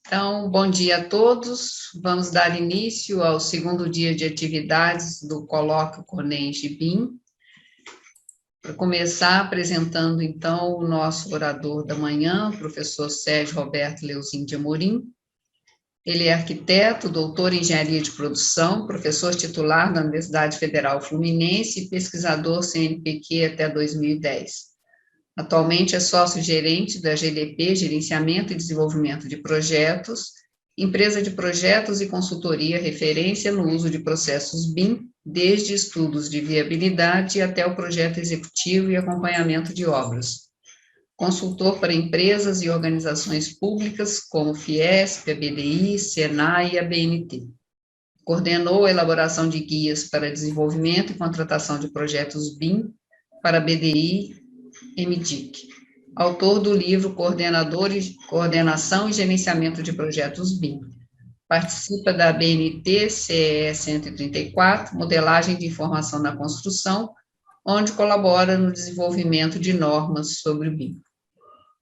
Então, bom dia a todos. Vamos dar início ao segundo dia de atividades do Colóquio CONENGE BIM. Para começar, apresentando então o nosso orador da manhã, o professor Sérgio Roberto Leuzin de Amorim. Ele é arquiteto, doutor em engenharia de produção, professor titular da Universidade Federal Fluminense e pesquisador CNPq até 2010. Atualmente é sócio-gerente da GDP, Gerenciamento e Desenvolvimento de Projetos, empresa de projetos e consultoria referência no uso de processos BIM, desde estudos de viabilidade até o projeto executivo e acompanhamento de obras. Consultor para empresas e organizações públicas como Fiesp, a BDI, Senai e a BNT. Coordenou a elaboração de guias para desenvolvimento e contratação de projetos BIM para a BDI MDIC. Autor do livro Coordenação e Gerenciamento de Projetos BIM. Participa da BNT CE 134, Modelagem de Informação na Construção, onde colabora no desenvolvimento de normas sobre o BIM.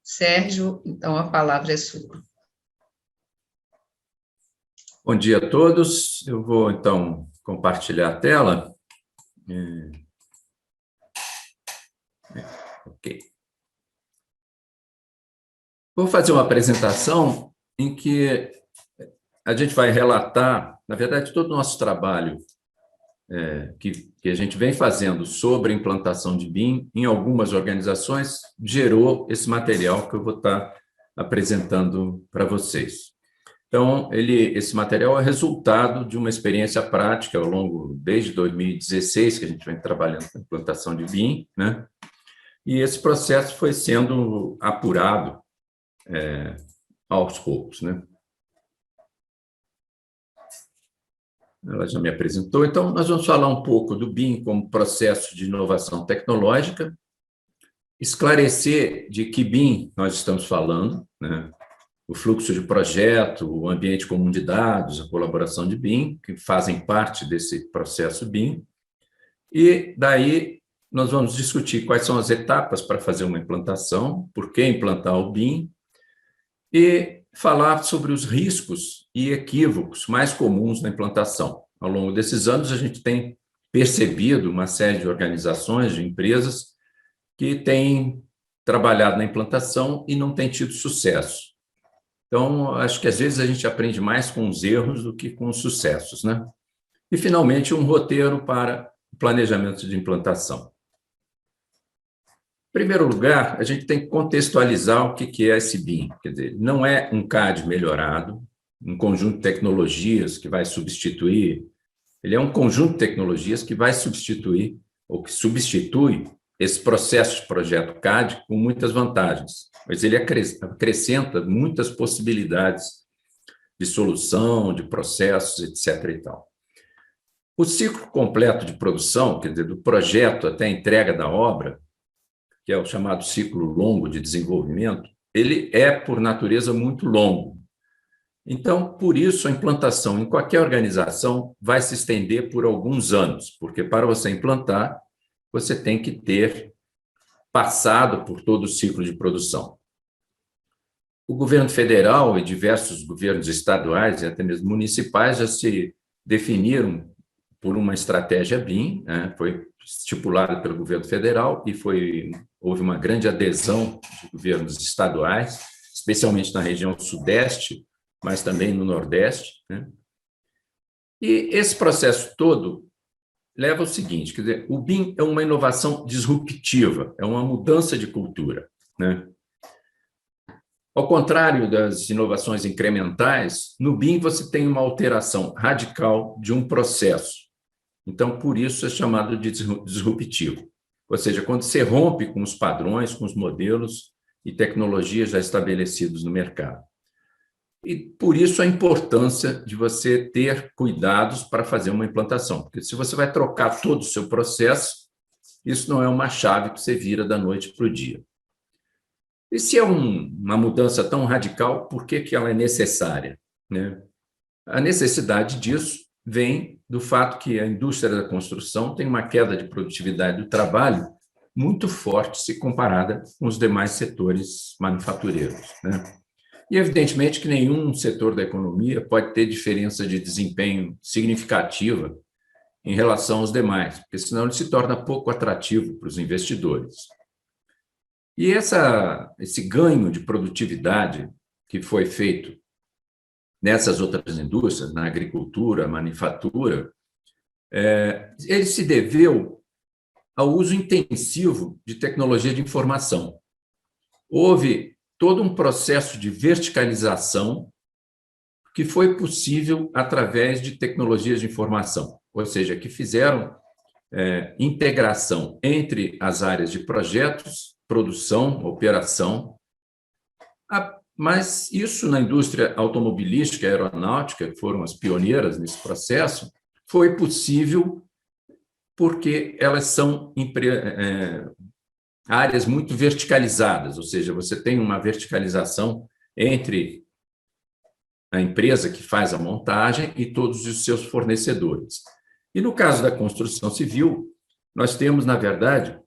Sérgio, então a palavra é sua. Bom dia a todos. Eu vou, então, compartilhar a tela. Ok. Vou fazer uma apresentação em que a gente vai relatar, na verdade, todo o nosso trabalho que a gente vem fazendo sobre a implantação de BIM em algumas organizações, gerou esse material que eu vou estar apresentando para vocês. Então, esse material é resultado de uma experiência prática ao longo, desde 2016, que a gente vem trabalhando com a implantação de BIM, né? E esse processo foi sendo apurado aos poucos, né? Ela já me apresentou. Então, nós vamos falar um pouco do BIM como processo de inovação tecnológica, esclarecer de que BIM nós estamos falando, né? O fluxo de projeto, o ambiente comum de dados, a colaboração de BIM, que fazem parte desse processo BIM. E daí nós vamos discutir quais são as etapas para fazer uma implantação, por que implantar o BIM, e falar sobre os riscos e equívocos mais comuns na implantação. Ao longo desses anos, a gente tem percebido uma série de organizações, de empresas, que têm trabalhado na implantação e não têm tido sucesso. Então, acho que às vezes a gente aprende mais com os erros do que com os sucessos, né? E, finalmente, um roteiro para o planejamento de implantação. Em primeiro lugar, a gente tem que contextualizar o que é esse BIM. Quer dizer, não é um CAD melhorado, um conjunto de tecnologias que vai substituir. Ele é um conjunto de tecnologias que vai substituir, ou que substitui, esse processo de projeto CAD com muitas vantagens. Mas ele acrescenta muitas possibilidades de solução, de processos, etc. e tal. O ciclo completo de produção, quer dizer, do projeto até a entrega da obra, que é o chamado ciclo longo de desenvolvimento, ele é, por natureza, muito longo. Então, por isso, a implantação em qualquer organização vai se estender por alguns anos, porque para você implantar, você tem que ter passado por todo o ciclo de produção. O governo federal e diversos governos estaduais e até mesmo municipais já se definiram por uma estratégia BIM, né? Foi estipulada pelo governo federal e houve uma grande adesão de governos estaduais, especialmente na região sudeste, mas também no nordeste, né? E esse processo todo leva ao seguinte, quer dizer, o BIM é uma inovação disruptiva, é uma mudança de cultura, né? Ao contrário das inovações incrementais, no BIM você tem uma alteração radical de um processo. Então, por isso é chamado de disruptivo. Ou seja, quando você rompe com os padrões, com os modelos e tecnologias já estabelecidos no mercado. E por isso a importância de você ter cuidados para fazer uma implantação. Porque se você vai trocar todo o seu processo, isso não é uma chave que você vira da noite para o dia. E se é uma mudança tão radical, por que ela é necessária, né? A necessidade disso vem do fato que a indústria da construção tem uma queda de produtividade do trabalho muito forte se comparada com os demais setores manufatureiros, né? E, evidentemente, que nenhum setor da economia pode ter diferença de desempenho significativa em relação aos demais, porque senão ele se torna pouco atrativo para os investidores. E esse ganho de produtividade que foi feito nessas outras indústrias, na agricultura, manufatura, ele se deveu ao uso intensivo de tecnologia de informação. Houve todo um processo de verticalização que foi possível através de tecnologias de informação, ou seja, que fizeram integração entre as áreas de projetos, produção, operação. Mas isso na indústria automobilística e aeronáutica, que foram as pioneiras nesse processo, foi possível porque elas são áreas muito verticalizadas, ou seja, você tem uma verticalização entre a empresa que faz a montagem e todos os seus fornecedores. E no caso da construção civil, nós temos, na verdade,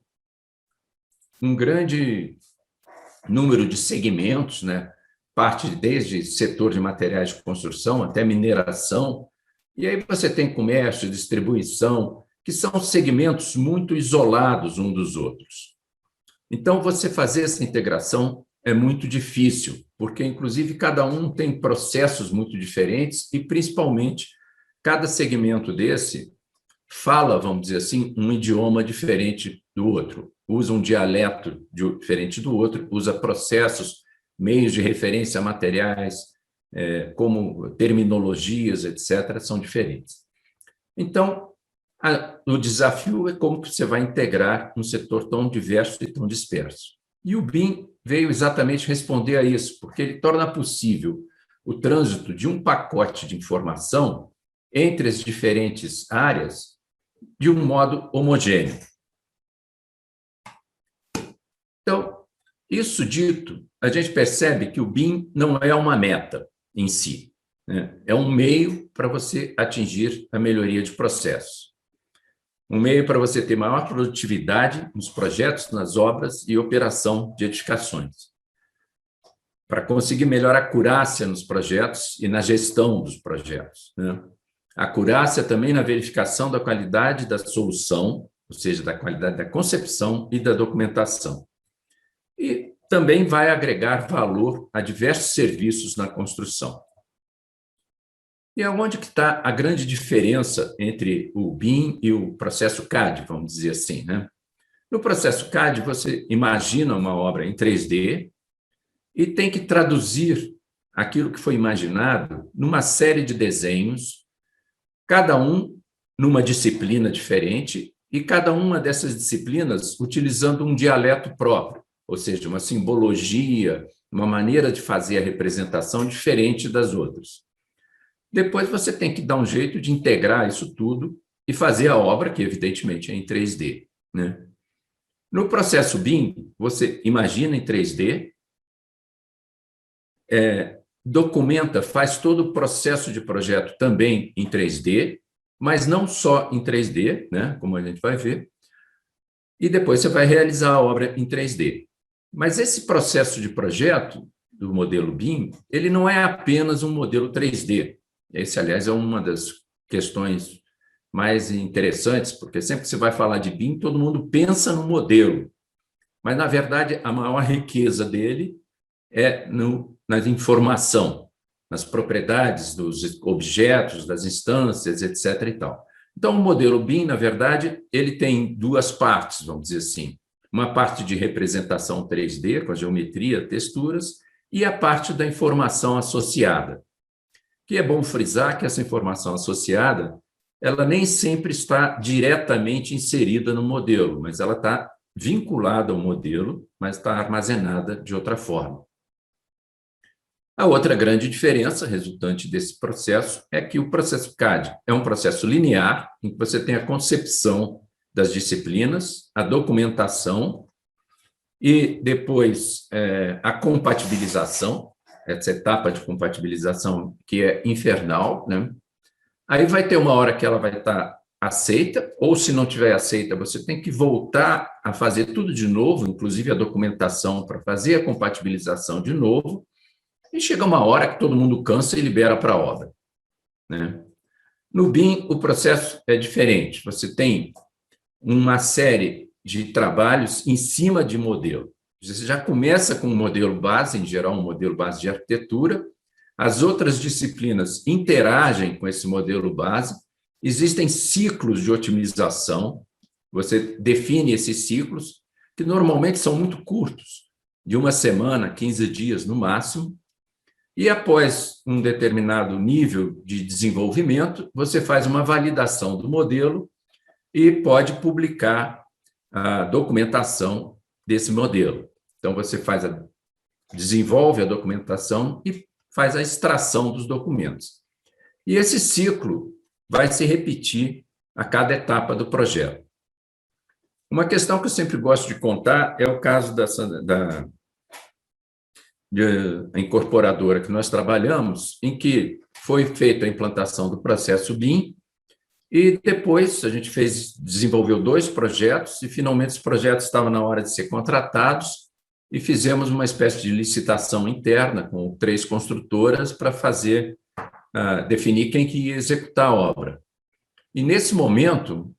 um grande número de segmentos, né? Parte desde setor de materiais de construção até mineração, e aí você tem comércio, distribuição, que são segmentos muito isolados um dos outros. Então, você fazer essa integração é muito difícil, porque, inclusive, cada um tem processos muito diferentes e, principalmente, cada segmento desse fala, vamos dizer assim, um idioma diferente do outro, usa um dialeto diferente do outro, usa processos, meios de referência a materiais, como terminologias, etc., são diferentes. Então, o desafio é como que você vai integrar um setor tão diverso e tão disperso. E o BIM veio exatamente responder a isso, porque ele torna possível o trânsito de um pacote de informação entre as diferentes áreas de um modo homogêneo. Então, isso dito, a gente percebe que o BIM não é uma meta em si, né? É um meio para você atingir a melhoria de processos. Um meio para você ter maior produtividade nos projetos, nas obras e operação de edificações. Para conseguir melhor acurácia nos projetos e na gestão dos projetos, né? Acurácia também na verificação da qualidade da solução, ou seja, da qualidade da concepção e da documentação. E também vai agregar valor a diversos serviços na construção. E aonde que está a grande diferença entre o BIM e o processo CAD, vamos dizer assim, né? No processo CAD, você imagina uma obra em 3D e tem que traduzir aquilo que foi imaginado numa série de desenhos, cada um numa disciplina diferente e cada uma dessas disciplinas utilizando um dialeto próprio, ou seja, uma simbologia, uma maneira de fazer a representação diferente das outras. Depois você tem que dar um jeito de integrar isso tudo e fazer a obra, que evidentemente é em 3D, né? No processo BIM, você imagina em 3D, documenta, faz todo o processo de projeto também em 3D, mas não só em 3D, né, como a gente vai ver, e depois você vai realizar a obra em 3D. Mas esse processo de projeto do modelo BIM, ele não é apenas um modelo 3D. Esse, aliás, é uma das questões mais interessantes, porque sempre que você vai falar de BIM, todo mundo pensa no modelo. Mas, na verdade, a maior riqueza dele é na informação, nas propriedades dos objetos, das instâncias, etc. e tal. Então, o modelo BIM, na verdade, ele tem duas partes, vamos dizer assim. Uma parte de representação 3D, com a geometria, texturas, e a parte da informação associada. Que é bom frisar que essa informação associada, ela nem sempre está diretamente inserida no modelo, mas ela está vinculada ao modelo, mas está armazenada de outra forma. A outra grande diferença resultante desse processo é que o processo CAD é um processo linear, em que você tem a concepção das disciplinas, a documentação e depois a compatibilização, essa etapa de compatibilização que é infernal, né? Aí vai ter uma hora que ela vai estar aceita, ou se não tiver aceita, você tem que voltar a fazer tudo de novo, inclusive a documentação para fazer a compatibilização de novo, E chega uma hora que todo mundo cansa e libera para a obra, né? No BIM, o processo é diferente. Você tem uma série de trabalhos em cima de modelo. Você já começa com um modelo base, em geral, um modelo base de arquitetura. As outras disciplinas interagem com esse modelo base. Existem ciclos de otimização. Você define esses ciclos, que normalmente são muito curtos, de uma semana, 15 dias no máximo. E após um determinado nível de desenvolvimento, você faz uma validação do modelo e pode publicar a documentação desse modelo. Então, você desenvolve a documentação e faz a extração dos documentos. E esse ciclo vai se repetir a cada etapa do projeto. Uma questão que eu sempre gosto de contar é o caso da incorporadora que nós trabalhamos, em que foi feita a implantação do processo BIM, e depois a gente desenvolveu 2 projetos, e finalmente os projetos estavam na hora de ser contratados, e fizemos uma espécie de licitação interna com 3 construtoras para definir quem que ia executar a obra. E nesse momento,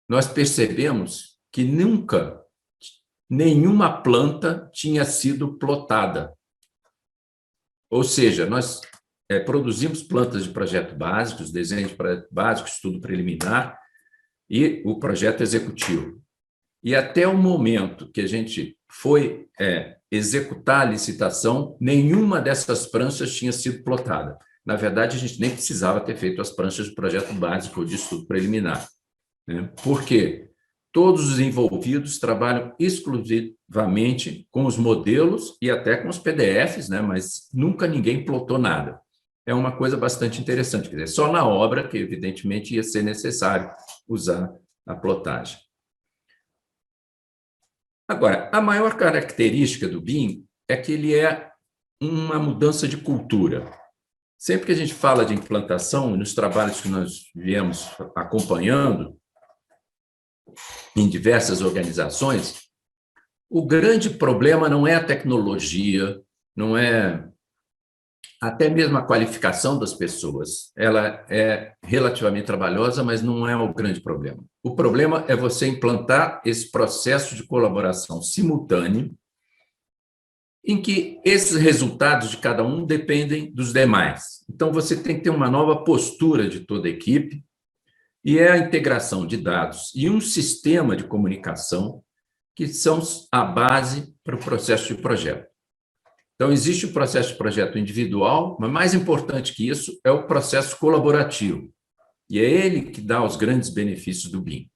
nós percebemos que nunca nenhuma planta tinha sido plotada. Ou seja, nós produzimos plantas de projeto básicos, desenho de projeto básico, estudo preliminar e o projeto executivo. E até o momento que a gente foi executar a licitação, nenhuma dessas pranchas tinha sido plotada. Na verdade, a gente nem precisava ter feito as pranchas de projeto básico ou de estudo preliminar, né? Por quê? Todos os envolvidos trabalham exclusivamente com os modelos e até com os PDFs, né? Mas nunca ninguém plotou nada. É uma coisa bastante interessante. Quer dizer, só na obra que, evidentemente, ia ser necessário usar a plotagem. Agora, a maior característica do BIM é que ele é uma mudança de cultura. Sempre que a gente fala de implantação, nos trabalhos que nós viemos acompanhando, em diversas organizações, o grande problema não é a tecnologia, não é até mesmo a qualificação das pessoas. Ela é relativamente trabalhosa, mas não é o grande problema. O problema é você implantar esse processo de colaboração simultâneo, em que esses resultados de cada um dependem dos demais. Então, você tem que ter uma nova postura de toda a equipe, e é a integração de dados e um sistema de comunicação que são a base para o processo de projeto. Então, existe o processo de projeto individual, mas mais importante que isso é o processo colaborativo. E é ele que dá os grandes benefícios do BIM.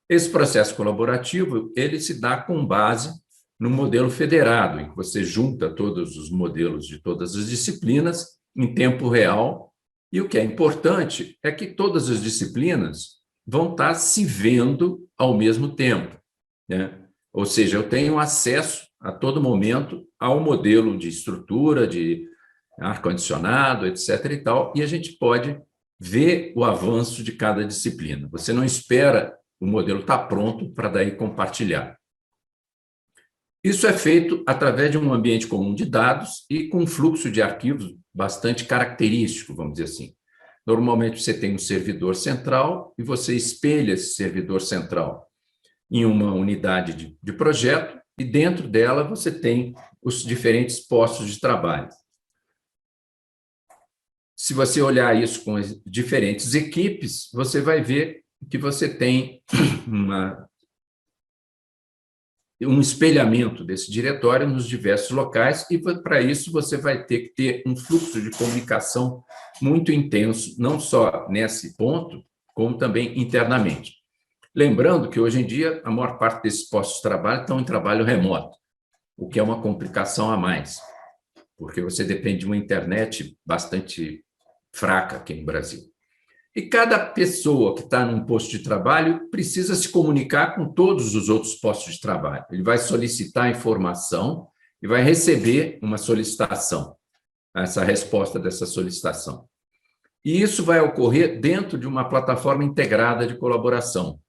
Esse processo colaborativo, ele se dá com base no modelo federado, em que você junta todos os modelos de todas as disciplinas em tempo real. E o que é importante é que todas as disciplinas vão estar se vendo ao mesmo tempo, né? Ou seja, eu tenho acesso a todo momento ao modelo de estrutura, de ar-condicionado, etc. e tal, e a gente pode ver o avanço de cada disciplina. Você não espera o modelo estar pronto para daí compartilhar. Isso é feito através de um ambiente comum de dados e com um fluxo de arquivos bastante característico, vamos dizer assim. Normalmente, você tem um servidor central e você espelha esse servidor central em uma unidade de projeto e dentro dela você tem os diferentes postos de trabalho. Se você olhar isso com as diferentes equipes, você vai ver que você tem um espelhamento desse diretório nos diversos locais, e para isso você vai ter que ter um fluxo de comunicação muito intenso, não só nesse ponto, como também internamente. Lembrando que hoje em dia a maior parte desses postos de trabalho estão em trabalho remoto, o que é uma complicação a mais, porque você depende de uma internet bastante fraca aqui no Brasil. E cada pessoa que está num posto de trabalho precisa se comunicar com todos os outros postos de trabalho. Ele vai solicitar informação e vai receber uma solicitação, essa resposta dessa solicitação. E isso vai ocorrer dentro de uma plataforma integrada de colaboração,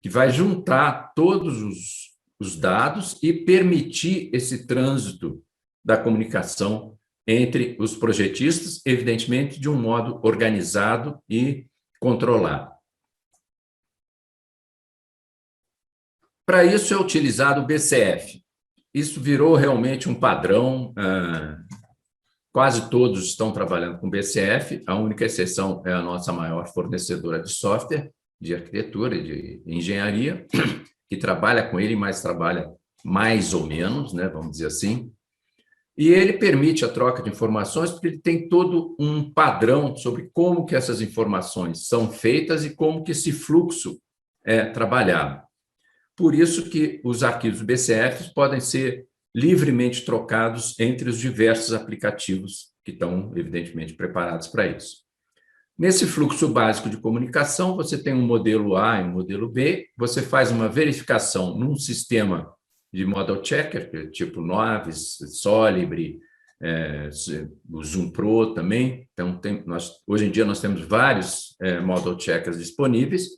que vai juntar todos os dados e permitir esse trânsito da comunicação entre os projetistas, evidentemente, de um modo organizado e controlado. Para isso é utilizado o BCF. Isso virou realmente um padrão, quase todos estão trabalhando com BCF, a única exceção é a nossa maior fornecedora de software, de arquitetura e de engenharia, que trabalha com ele, mas trabalha mais ou menos, né, vamos dizer assim. E ele permite a troca de informações porque ele tem todo um padrão sobre como que essas informações são feitas e como que esse fluxo é trabalhado. Por isso que os arquivos BCF podem ser livremente trocados entre os diversos aplicativos que estão, evidentemente, preparados para isso. Nesse fluxo básico de comunicação, você tem um modelo A e um modelo B, você faz uma verificação num sistema de model checker, tipo Navis, Solibri, o Zoom Pro também. Então, hoje em dia, nós temos vários model checkers disponíveis,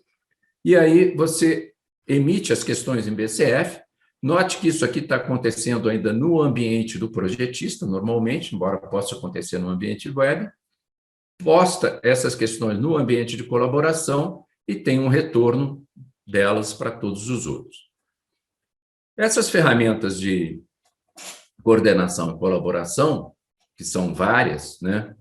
e aí você emite as questões em BCF. Note que isso aqui está acontecendo ainda no ambiente do projetista, normalmente, embora possa acontecer no ambiente web, posta essas questões no ambiente de colaboração e tem um retorno delas para todos os outros. Essas ferramentas de coordenação e colaboração, que são várias, né,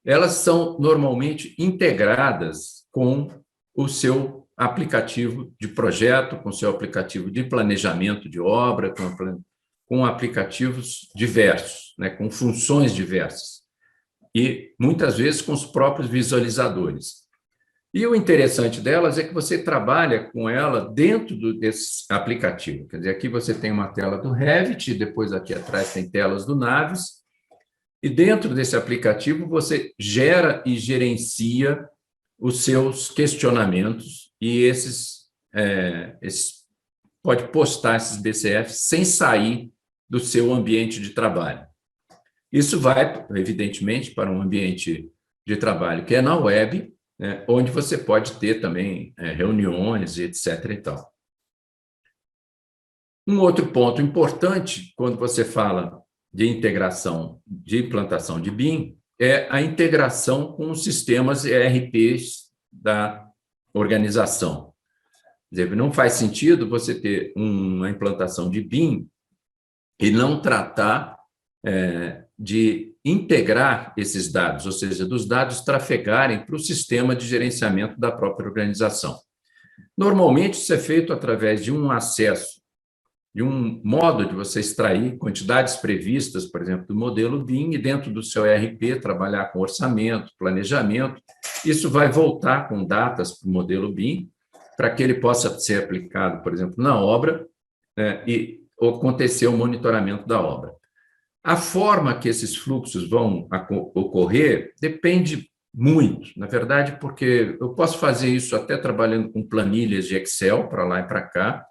elas são normalmente integradas com o seu aplicativo de projeto, com o seu aplicativo de planejamento de obra, com aplicativos diversos, né, com funções diversas, e muitas vezes com os próprios visualizadores. E o interessante delas é que você trabalha com ela dentro desse aplicativo. Quer dizer, aqui você tem uma tela do Revit, depois aqui atrás tem telas do Navis, e dentro desse aplicativo você gera e gerencia os seus questionamentos, e pode postar esses BCFs sem sair do seu ambiente de trabalho. Isso vai, evidentemente, para um ambiente de trabalho que é na web, né, onde você pode ter também reuniões, etc. e tal. Um outro ponto importante, quando você fala de integração, de implantação de BIM, é a integração com os sistemas ERPs da organização. Quer dizer, não faz sentido você ter uma implantação de BIM e não tratar de integrar esses dados, ou seja, dos dados trafegarem para o sistema de gerenciamento da própria organização. Normalmente, isso é feito através de um acesso, de um modo de você extrair quantidades previstas, por exemplo, do modelo BIM, e dentro do seu ERP trabalhar com orçamento, planejamento. Isso vai voltar com datas para o modelo BIM, para que ele possa ser aplicado, por exemplo, na obra, e acontecer o monitoramento da obra. A forma que esses fluxos vão ocorrer depende muito, na verdade, porque eu posso fazer isso até trabalhando com planilhas de Excel para lá e para cá,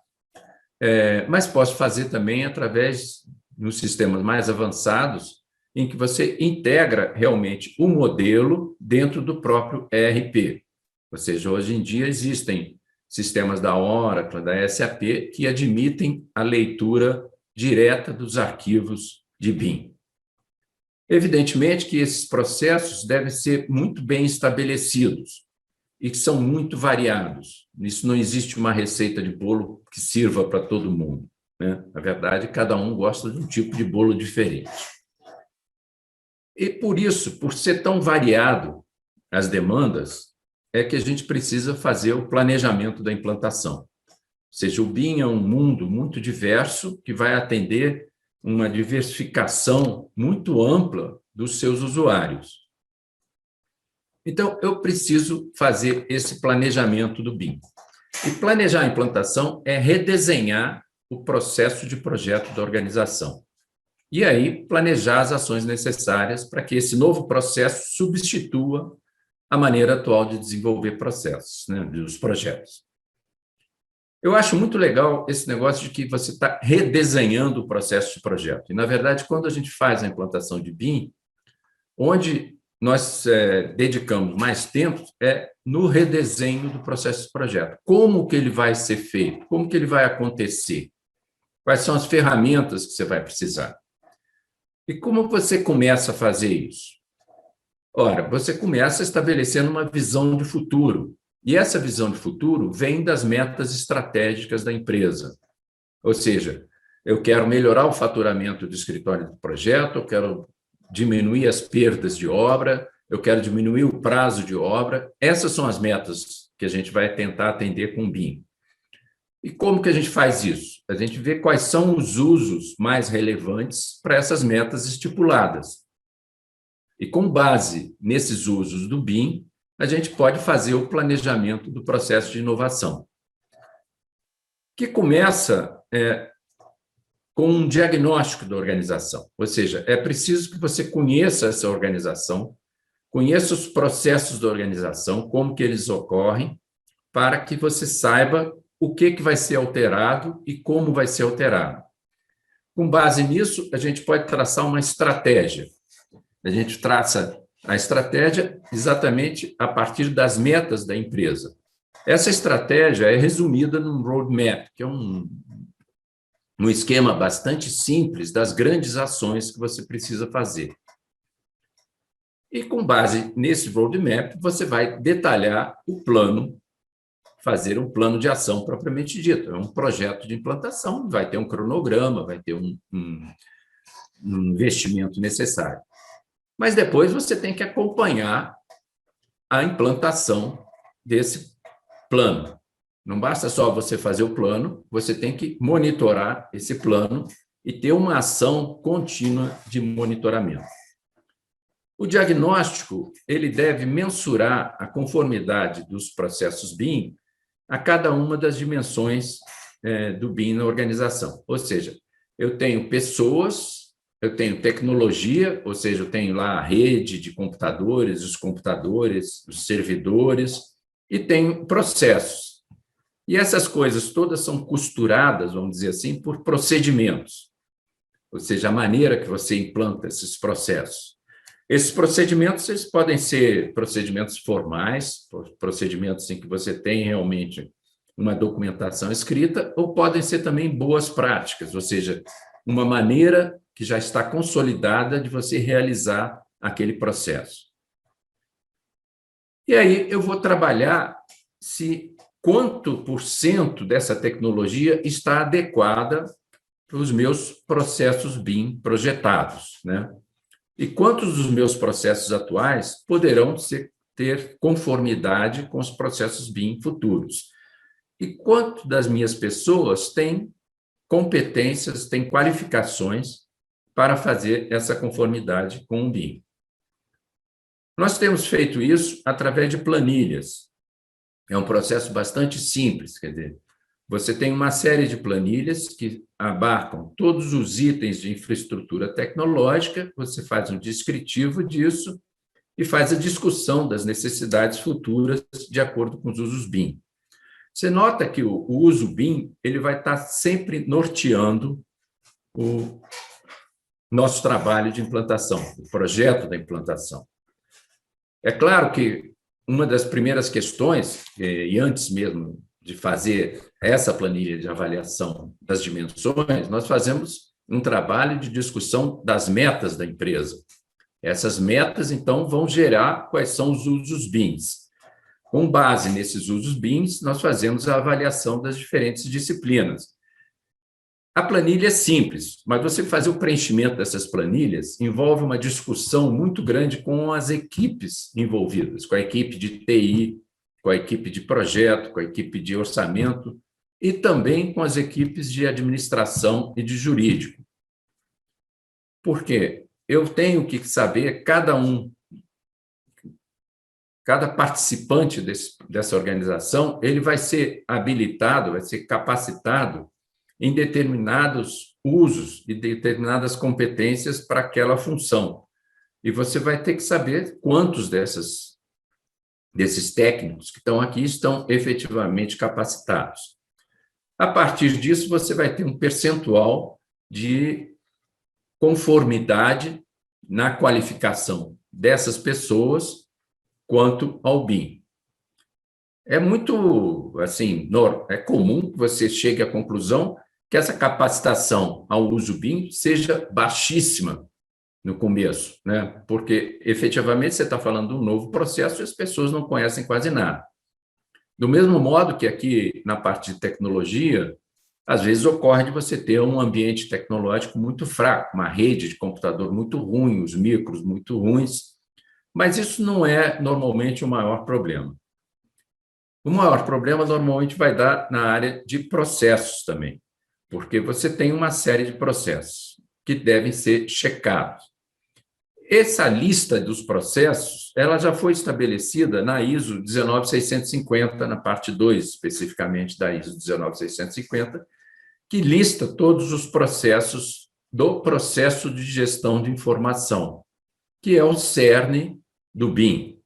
mas posso fazer também através dos sistemas mais avançados, em que você integra realmente o modelo dentro do próprio ERP. Ou seja, hoje em dia existem sistemas da Oracle, da SAP, que admitem a leitura direta dos arquivos de BIM. Evidentemente que esses processos devem ser muito bem estabelecidos e que são muito variados. Isso não existe uma receita de bolo que sirva para todo mundo, né? Na verdade, cada um gosta de um tipo de bolo diferente. E por isso, por ser tão variado as demandas, é que a gente precisa fazer o planejamento da implantação. Ou seja, o BIM é um mundo muito diverso que vai atender uma diversificação muito ampla dos seus usuários. Então, eu preciso fazer esse planejamento do BIM. E planejar a implantação é redesenhar o processo de projeto da organização. E aí, planejar as ações necessárias para que esse novo processo substitua a maneira atual de desenvolver processos, né, dos projetos. Eu acho muito legal esse negócio de que você está redesenhando o processo de projeto. E, na verdade, quando a gente faz a implantação de BIM, onde nós dedicamos mais tempo é no redesenho do processo de projeto. Como que ele vai ser feito? Como que ele vai acontecer? Quais são as ferramentas que você vai precisar? E como você começa a fazer isso? Ora, você começa estabelecendo uma visão de futuro. E essa visão de futuro vem das metas estratégicas da empresa. Ou seja, eu quero melhorar o faturamento do escritório de projeto, eu quero diminuir as perdas de obra, eu quero diminuir o prazo de obra. Essas são as metas que a gente vai tentar atender com o BIM. E como que a gente faz isso? A gente vê quais são os usos mais relevantes para essas metas estipuladas. E com base nesses usos do BIM, a gente pode fazer o planejamento do processo de inovação, que começa com um diagnóstico da organização. Ou seja, é preciso que você conheça essa organização, conheça os processos da organização, como que eles ocorrem, para que você saiba o que vai ser alterado e como vai ser alterado. Com base nisso, a gente pode traçar uma estratégia. A gente traça a estratégia exatamente a partir das metas da empresa. Essa estratégia é resumida num roadmap, que é um esquema bastante simples das grandes ações que você precisa fazer. E, com base nesse roadmap, você vai detalhar o plano, fazer um plano de ação propriamente dito. É um projeto de implantação, vai ter um cronograma, vai ter um investimento necessário. Mas depois você tem que acompanhar a implantação desse plano. Não basta só você fazer o plano, você tem que monitorar esse plano e ter uma ação contínua de monitoramento. O diagnóstico, ele deve mensurar a conformidade dos processos BIM a cada uma das dimensões do BIM na organização. Ou seja, eu tenho pessoas, eu tenho tecnologia, ou seja, eu tenho lá a rede de computadores, os computadores, os servidores, e tenho processos. E essas coisas todas são costuradas, vamos dizer assim, por procedimentos, ou seja, a maneira que você implanta esses processos. Esses procedimentos eles podem ser procedimentos formais, procedimentos em que você tem realmente uma documentação escrita, ou podem ser também boas práticas, ou seja, uma maneira que já está consolidada de você realizar aquele processo. E aí eu vou trabalhar se quanto por cento dessa tecnologia está adequada para os meus processos BIM projetados, né? E quantos dos meus processos atuais poderão ter conformidade com os processos BIM futuros? E quanto das minhas pessoas têm competências, têm qualificações para fazer essa conformidade com o BIM? Nós temos feito isso através de planilhas. É um processo bastante simples, quer dizer, você tem uma série de planilhas que abarcam todos os itens de infraestrutura tecnológica, você faz um descritivo disso e faz a discussão das necessidades futuras de acordo com os usos BIM. Você nota que o uso BIM ele vai estar sempre norteando o nosso trabalho de implantação, o projeto da implantação. É claro que uma das primeiras questões, e antes mesmo de fazer essa planilha de avaliação das dimensões, nós fazemos um trabalho de discussão das metas da empresa. Essas metas, então, vão gerar quais são os usos BIMs. Com base nesses usos BIMs, nós fazemos a avaliação das diferentes disciplinas. A planilha é simples, mas você fazer o preenchimento dessas planilhas envolve uma discussão muito grande com as equipes envolvidas, com a equipe de TI, com a equipe de projeto, com a equipe de orçamento e também com as equipes de administração e de jurídico. Por quê? Eu tenho que saber cada participante dessa organização, ele vai ser habilitado, vai ser capacitado em determinados usos e determinadas competências para aquela função. E você vai ter que saber quantos desses técnicos que estão aqui estão efetivamente capacitados. A partir disso, você vai ter um percentual de conformidade na qualificação dessas pessoas quanto ao BIM. É muito, assim, é comum que você chegue à conclusão que essa capacitação ao uso BIM seja baixíssima no começo, né? Porque, efetivamente, você está falando de um novo processo e as pessoas não conhecem quase nada. Do mesmo modo que aqui, na parte de tecnologia, às vezes ocorre de você ter um ambiente tecnológico muito fraco, uma rede de computador muito ruim, os micros muito ruins, mas isso não é normalmente o maior problema. O maior problema normalmente vai dar na área de processos também, porque você tem uma série de processos que devem ser checados. Essa lista dos processos, ela já foi estabelecida na ISO 19650, na parte 2, especificamente da ISO 19650, que lista todos os processos do processo de gestão de informação, que é o cerne do BIM.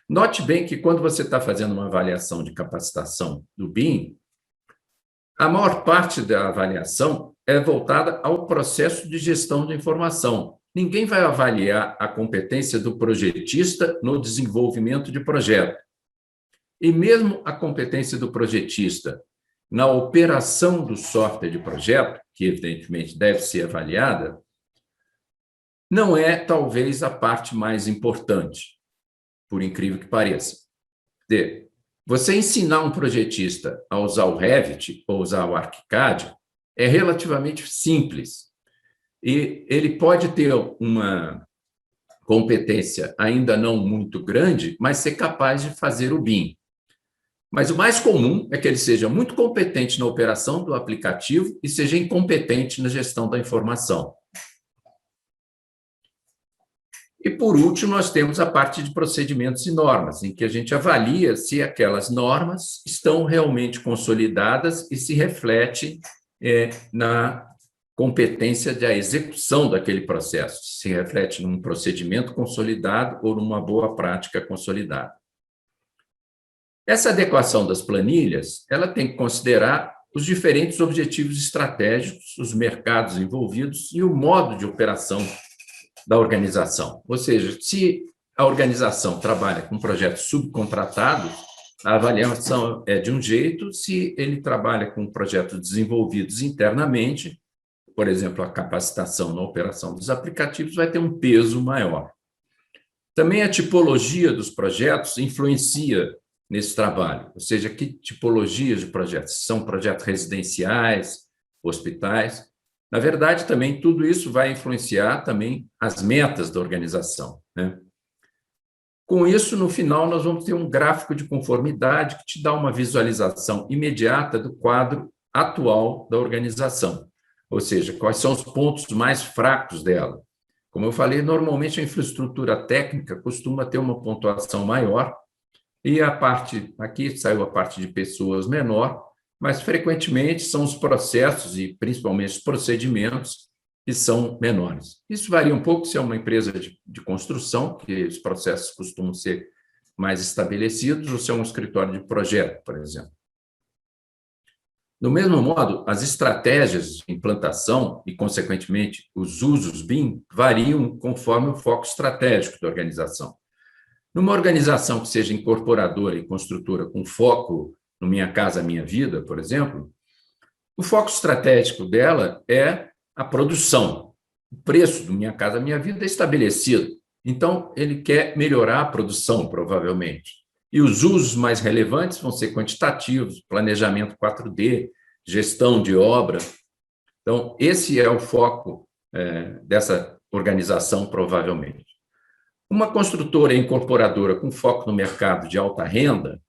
Note bem que quando você está fazendo uma avaliação de capacitação do BIM, a maior parte da avaliação é voltada ao processo de gestão de informação. Ninguém vai avaliar a competência do projetista no desenvolvimento de projeto. E mesmo a competência do projetista na operação do software de projeto, que evidentemente deve ser avaliada, não é talvez a parte mais importante, por incrível que pareça. Você ensinar um projetista a usar o Revit ou usar o ArchiCAD é relativamente simples. E ele pode ter uma competência ainda não muito grande, mas ser capaz de fazer o BIM. Mas o mais comum é que ele seja muito competente na operação do aplicativo e seja incompetente na gestão da informação. E, por último, nós temos a parte de procedimentos e normas, em que a gente avalia se aquelas normas estão realmente consolidadas e se reflete na competência da execução daquele processo, se reflete num procedimento consolidado ou numa boa prática consolidada. Essa adequação das planilhas, ela tem que considerar os diferentes objetivos estratégicos, os mercados envolvidos e o modo de operação da organização. Ou seja, se a organização trabalha com projetos subcontratados, a avaliação é de um jeito, se ele trabalha com projetos desenvolvidos internamente, por exemplo, a capacitação na operação dos aplicativos vai ter um peso maior. Também a tipologia dos projetos influencia nesse trabalho, ou seja, que tipologias de projetos? São projetos residenciais, hospitais? Na verdade, também tudo isso vai influenciar também as metas da organização, né? Com isso, no final, nós vamos ter um gráfico de conformidade que te dá uma visualização imediata do quadro atual da organização, ou seja, quais são os pontos mais fracos dela. Como eu falei, normalmente a infraestrutura técnica costuma ter uma pontuação maior e a parte, aqui saiu a parte de pessoas menor, mas frequentemente são os processos e principalmente os procedimentos que são menores. Isso varia um pouco se é uma empresa de construção, que os processos costumam ser mais estabelecidos, ou se é um escritório de projeto, por exemplo. Do mesmo modo, as estratégias de implantação e, consequentemente, os usos BIM variam conforme o foco estratégico da organização. Numa organização que seja incorporadora e construtora com foco no Minha Casa Minha Vida, por exemplo, o foco estratégico dela é a produção. O preço do Minha Casa Minha Vida é estabelecido. Então, ele quer melhorar a produção, provavelmente. E os usos mais relevantes vão ser quantitativos, planejamento 4D, gestão de obra. Então, esse é o foco dessa organização, provavelmente. Uma construtora incorporadora com foco no mercado de alta renda,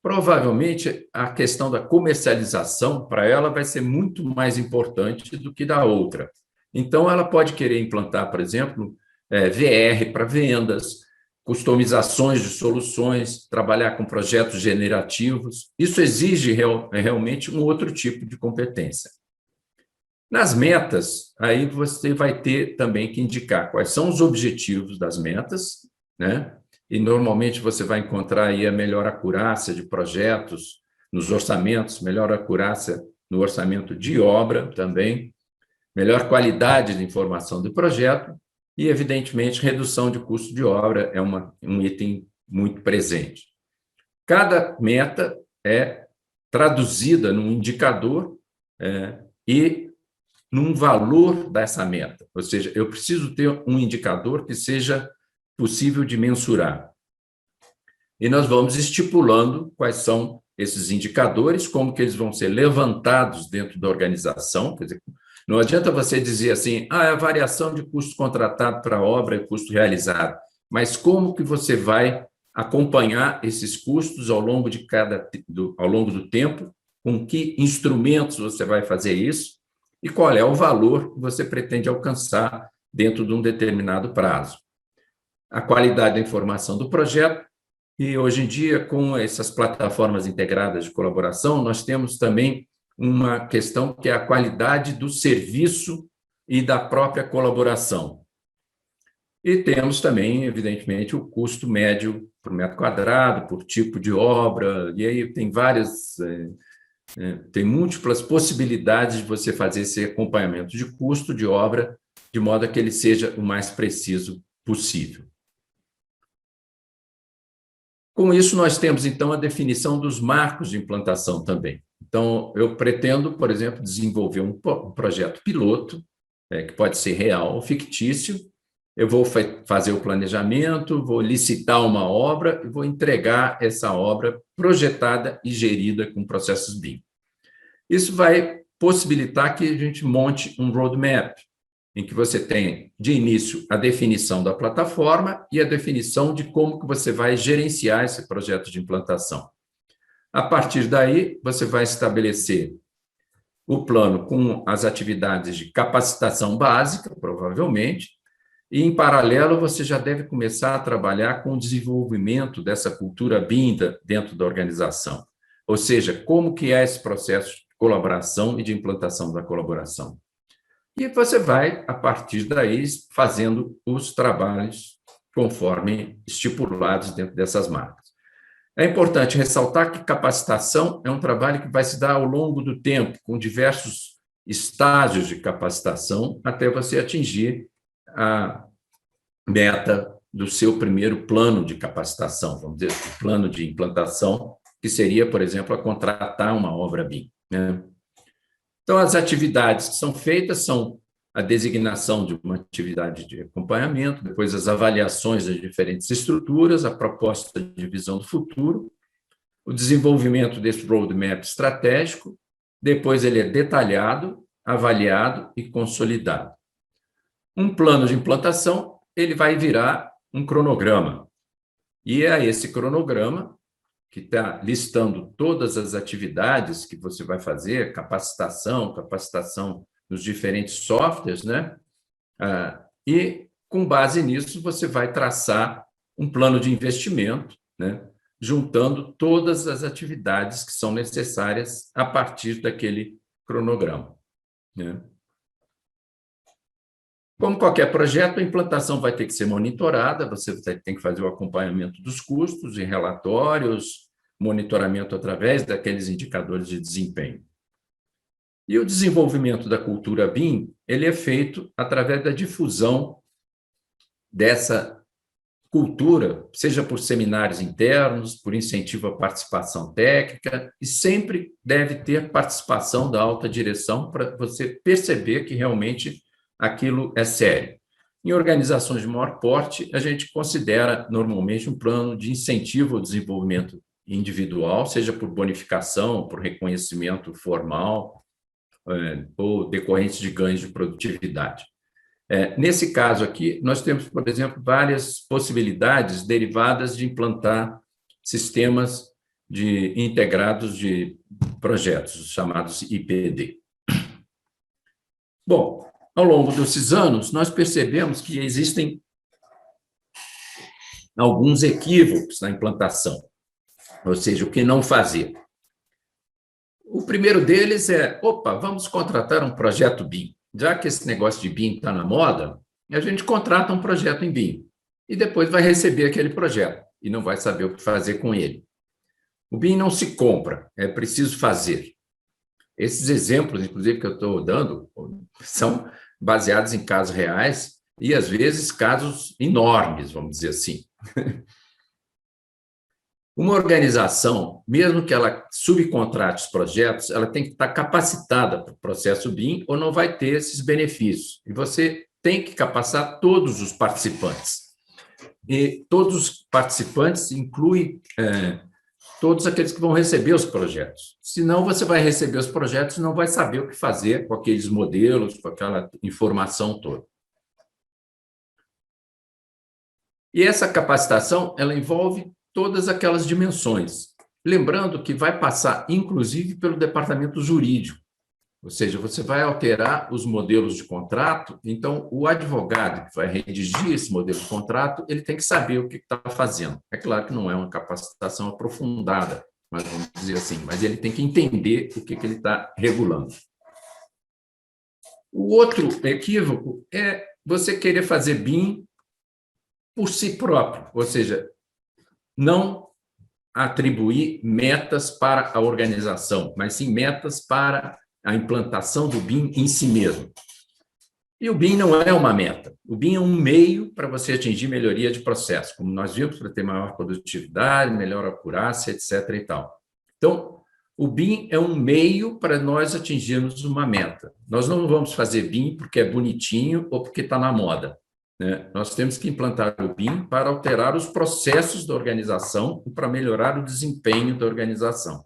provavelmente a questão da comercialização para ela vai ser muito mais importante do que da outra. Então, ela pode querer implantar, por exemplo, VR para vendas, customizações de soluções, trabalhar com projetos generativos. Isso exige realmente um outro tipo de competência. Nas metas, aí você vai ter também que indicar quais são os objetivos das metas, né? E normalmente você vai encontrar aí a melhor acurácia de projetos nos orçamentos, melhor acurácia no orçamento de obra também, melhor qualidade de informação do projeto e, evidentemente, redução de custo de obra é um item muito presente. Cada meta é traduzida num indicador e num valor dessa meta, ou seja, eu preciso ter um indicador que seja possível de mensurar. E nós vamos estipulando quais são esses indicadores, como que eles vão ser levantados dentro da organização. Quer dizer, não adianta você dizer assim, é a variação de custo contratado para a obra e custo realizado, mas como que você vai acompanhar esses custos ao longo ao longo do tempo, com que instrumentos você vai fazer isso e qual é o valor que você pretende alcançar dentro de um determinado prazo. A qualidade da informação do projeto. E, hoje em dia, com essas plataformas integradas de colaboração, nós temos também uma questão que é a qualidade do serviço e da própria colaboração. E temos também, evidentemente, o custo médio por metro quadrado, por tipo de obra, e aí tem tem múltiplas possibilidades de você fazer esse acompanhamento de custo de obra, de modo a que ele seja o mais preciso possível. Com isso, nós temos, então, a definição dos marcos de implantação também. Então, eu pretendo, por exemplo, desenvolver um projeto piloto, que pode ser real ou fictício. Eu vou fazer o planejamento, vou licitar uma obra e vou entregar essa obra projetada e gerida com processos BIM. Isso vai possibilitar que a gente monte um roadmap, em que você tem, de início, a definição da plataforma e a definição de como que você vai gerenciar esse projeto de implantação. A partir daí, você vai estabelecer o plano com as atividades de capacitação básica, provavelmente, e, em paralelo, você já deve começar a trabalhar com o desenvolvimento dessa cultura BIM dentro da organização. Ou seja, como que é esse processo de colaboração e de implantação da colaboração. E você vai, a partir daí, fazendo os trabalhos conforme estipulados dentro dessas marcas. É importante ressaltar que capacitação é um trabalho que vai se dar ao longo do tempo, com diversos estágios de capacitação, até você atingir a meta do seu primeiro plano de capacitação, vamos dizer, o plano de implantação, que seria, por exemplo, a contratar uma obra BIM, né? Então, as atividades que são feitas são a designação de uma atividade de acompanhamento, depois as avaliações das diferentes estruturas, a proposta de visão do futuro, o desenvolvimento desse roadmap estratégico, depois ele é detalhado, avaliado e consolidado. Um plano de implantação, ele vai virar um cronograma, e é esse cronograma que está listando todas as atividades que você vai fazer, capacitação nos diferentes softwares, né? E, com base nisso, você vai traçar um plano de investimento, né? Juntando todas as atividades que são necessárias a partir daquele cronograma, né? Como qualquer projeto, a implantação vai ter que ser monitorada, você tem que fazer o acompanhamento dos custos em relatórios, monitoramento através daqueles indicadores de desempenho. E o desenvolvimento da cultura BIM, ele é feito através da difusão dessa cultura, seja por seminários internos, por incentivo à participação técnica, e sempre deve ter participação da alta direção para você perceber que realmente aquilo é sério. Em organizações de maior porte, a gente considera normalmente um plano de incentivo ao desenvolvimento individual, seja por bonificação, por reconhecimento formal, ou decorrentes de ganhos de produtividade. Nesse caso aqui, nós temos, por exemplo, várias possibilidades derivadas de implantar sistemas integrados de projetos, chamados IPD. Bom, ao longo desses anos, nós percebemos que existem alguns equívocos na implantação, ou seja, o que não fazer. O primeiro deles é, vamos contratar um projeto BIM. Já que esse negócio de BIM está na moda, a gente contrata um projeto em BIM e depois vai receber aquele projeto e não vai saber o que fazer com ele. O BIM não se compra, é preciso fazer. Esses exemplos, inclusive, que eu estou dando, são baseados em casos reais e, às vezes, casos enormes, vamos dizer assim. Uma organização, mesmo que ela subcontrate os projetos, ela tem que estar capacitada para o processo BIM ou não vai ter esses benefícios. E você tem que capacitar todos os participantes. E todos os participantes incluem todos aqueles que vão receber os projetos. Senão, você vai receber os projetos e não vai saber o que fazer com aqueles modelos, com aquela informação toda. E essa capacitação, ela envolve todas aquelas dimensões. Lembrando que vai passar, inclusive, pelo departamento jurídico. Ou seja, você vai alterar os modelos de contrato, então o advogado que vai redigir esse modelo de contrato, ele tem que saber o que está fazendo. É claro que não é uma capacitação aprofundada, mas vamos dizer assim, mas ele tem que entender o que ele está regulando. O outro equívoco é você querer fazer BIM por si próprio, ou seja, não atribuir metas para a organização, mas sim metas para a implantação do BIM em si mesmo. E o BIM não é uma meta. O BIM é um meio para você atingir melhoria de processo, como nós vimos, para ter maior produtividade, melhor acurácia, etc. e tal. Então, o BIM é um meio para nós atingirmos uma meta. Nós não vamos fazer BIM porque é bonitinho ou porque está na moda, né? Nós temos que implantar o BIM para alterar os processos da organização e para melhorar o desempenho da organização.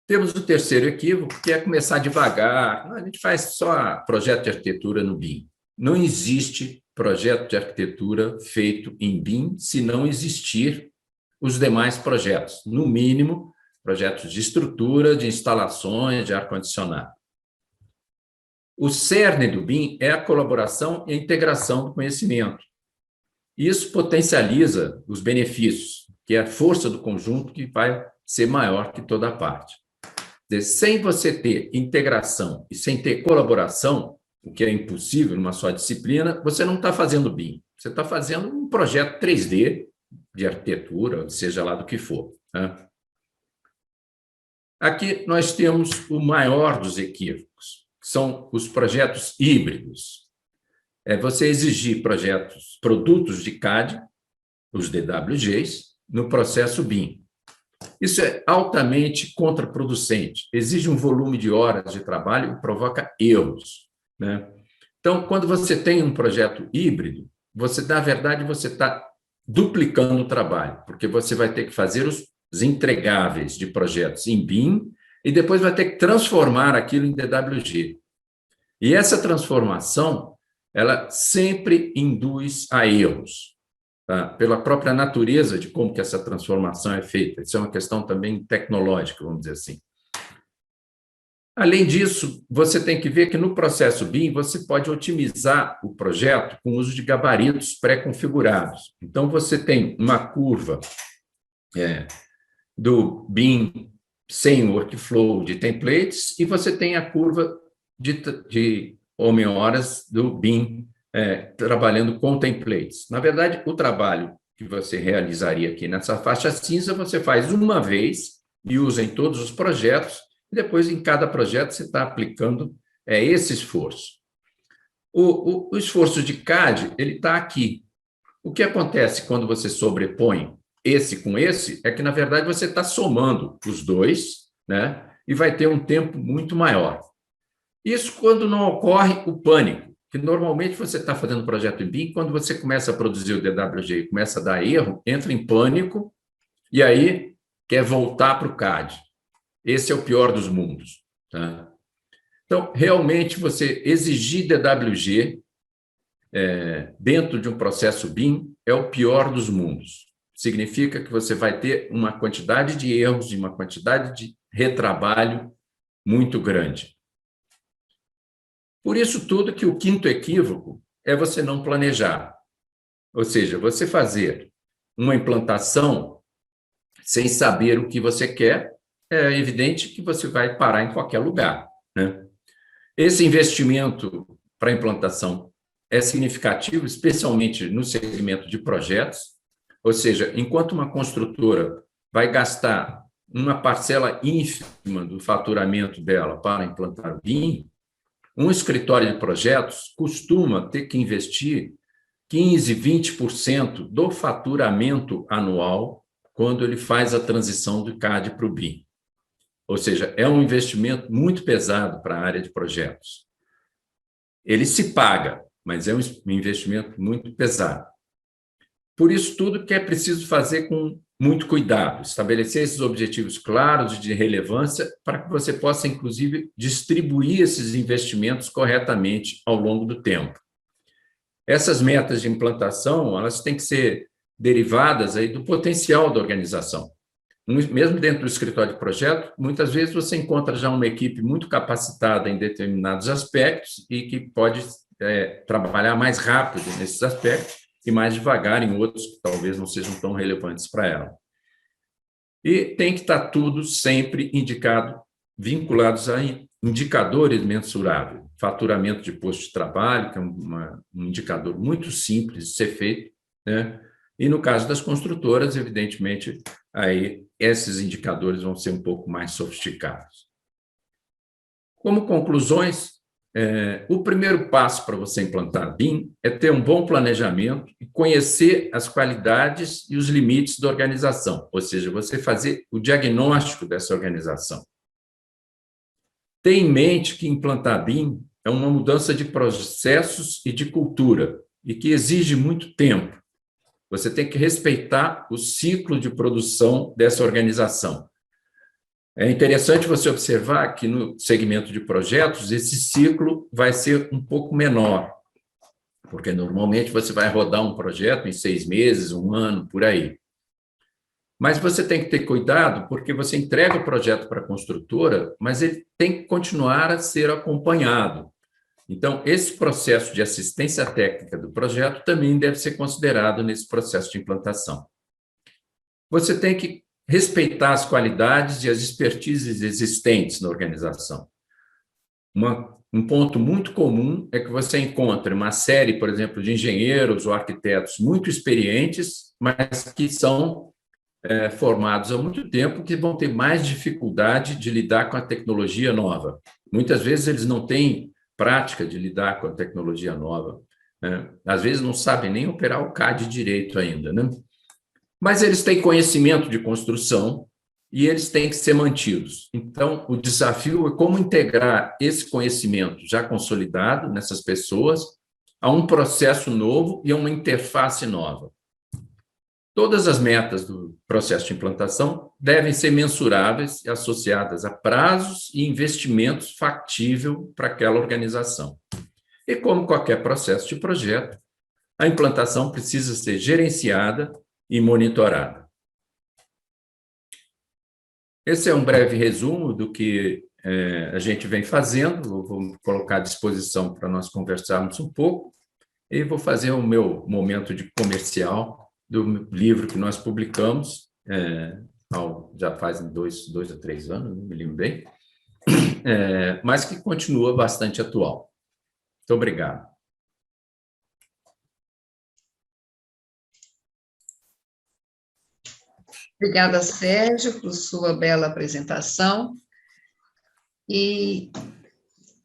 Temos o terceiro equívoco, que é começar devagar. A gente faz só projeto de arquitetura no BIM. Não existe projeto de arquitetura feito em BIM se não existir os demais projetos. No mínimo, projetos de estrutura, de instalações, de ar-condicionado. O cerne do BIM é a colaboração e a integração do conhecimento. Isso potencializa os benefícios, que é a força do conjunto que vai ser maior que toda a parte. Sem você ter integração e sem ter colaboração, o que é impossível numa só disciplina, você não está fazendo BIM. Você está fazendo um projeto 3D de arquitetura, seja lá do que for, né? Aqui nós temos o maior dos equívocos, que são os projetos híbridos. É você exigir produtos de CAD, os DWGs, no processo BIM. Isso é altamente contraproducente, exige um volume de horas de trabalho e provoca erros, né? Então, quando você tem um projeto híbrido, na verdade, você está duplicando o trabalho, porque você vai ter que fazer os entregáveis de projetos em BIM e depois vai ter que transformar aquilo em DWG. E essa transformação, ela sempre induz a erros. Tá? Pela própria natureza de como que essa transformação é feita. Isso é uma questão também tecnológica, vamos dizer assim. Além disso, você tem que ver que no processo BIM você pode otimizar o projeto com o uso de gabaritos pré-configurados. Então, você tem uma curva do BIM sem workflow de templates e você tem a curva de homem-horas do BIM trabalhando com templates. Na verdade, o trabalho que você realizaria aqui nessa faixa cinza, você faz uma vez e usa em todos os projetos, e depois, em cada projeto, você está aplicando esse esforço. O esforço de CAD, ele está aqui. O que acontece quando você sobrepõe esse com esse é que, na verdade, você está somando os dois, né? E vai ter um tempo muito maior. Isso quando não ocorre o pânico, que normalmente você está fazendo projeto em BIM, quando você começa a produzir o DWG e começa a dar erro, entra em pânico e aí quer voltar para o CAD. Esse é o pior dos mundos, tá? Então, realmente, você exigir DWG dentro de um processo BIM é o pior dos mundos. Significa que você vai ter uma quantidade de erros e uma quantidade de retrabalho muito grande. Por isso tudo que o quinto equívoco é você não planejar. Ou seja, você fazer uma implantação sem saber o que você quer, é evidente que você vai parar em qualquer lugar, né? Esse investimento para implantação é significativo, especialmente no segmento de projetos, ou seja, enquanto uma construtora vai gastar uma parcela ínfima do faturamento dela para implantar o BIM, um escritório de projetos costuma ter que investir 15%, 20% do faturamento anual quando ele faz a transição do CAD para o BIM. Ou seja, é um investimento muito pesado para a área de projetos. Ele se paga, mas é um investimento muito pesado. Por isso, tudo que é preciso fazer com muito cuidado, estabelecer esses objetivos claros de relevância para que você possa, inclusive, distribuir esses investimentos corretamente ao longo do tempo. Essas metas de implantação, elas têm que ser derivadas aí do potencial da organização. Mesmo dentro do escritório de projeto, muitas vezes você encontra já uma equipe muito capacitada em determinados aspectos e que pode trabalhar mais rápido nesses aspectos e mais devagar em outros que talvez não sejam tão relevantes para ela. E tem que estar tudo sempre indicado, vinculados a indicadores mensuráveis. Faturamento de posto de trabalho, que é um indicador muito simples de ser feito, né? E no caso das construtoras, evidentemente, aí esses indicadores vão ser um pouco mais sofisticados. Como conclusões, o primeiro passo para você implantar BIM é ter um bom planejamento e conhecer as qualidades e os limites da organização, ou seja, você fazer o diagnóstico dessa organização. Tenha em mente que implantar BIM é uma mudança de processos e de cultura e que exige muito tempo. Você tem que respeitar o ciclo de produção dessa organização. É interessante você observar que no segmento de projetos, esse ciclo vai ser um pouco menor, porque normalmente você vai rodar um projeto em 6 meses, 1 ano, por aí. Mas você tem que ter cuidado, porque você entrega o projeto para a construtora, mas ele tem que continuar a ser acompanhado. Então, esse processo de assistência técnica do projeto também deve ser considerado nesse processo de implantação. Você tem que respeitar as qualidades e as expertises existentes na organização. Um ponto muito comum é que você encontre uma série, por exemplo, de engenheiros ou arquitetos muito experientes, mas que são formados há muito tempo, que vão ter mais dificuldade de lidar com a tecnologia nova. Muitas vezes eles não têm prática de lidar com a tecnologia nova, né? Às vezes não sabem nem operar o CAD direito ainda, né? Mas eles têm conhecimento de construção e eles têm que ser mantidos. Então, o desafio é como integrar esse conhecimento já consolidado nessas pessoas a um processo novo e a uma interface nova. Todas as metas do processo de implantação devem ser mensuráveis e associadas a prazos e investimentos factíveis para aquela organização. E como qualquer processo de projeto, a implantação precisa ser gerenciada e monitorada. Esse é um breve resumo do que a gente vem fazendo. Eu vou colocar à disposição para nós conversarmos um pouco e vou fazer o meu momento de comercial do livro que nós publicamos, já fazem 2 a 3 anos, não me lembro bem, mas que continua bastante atual. Muito obrigado. Obrigada, Sérgio, por sua bela apresentação. E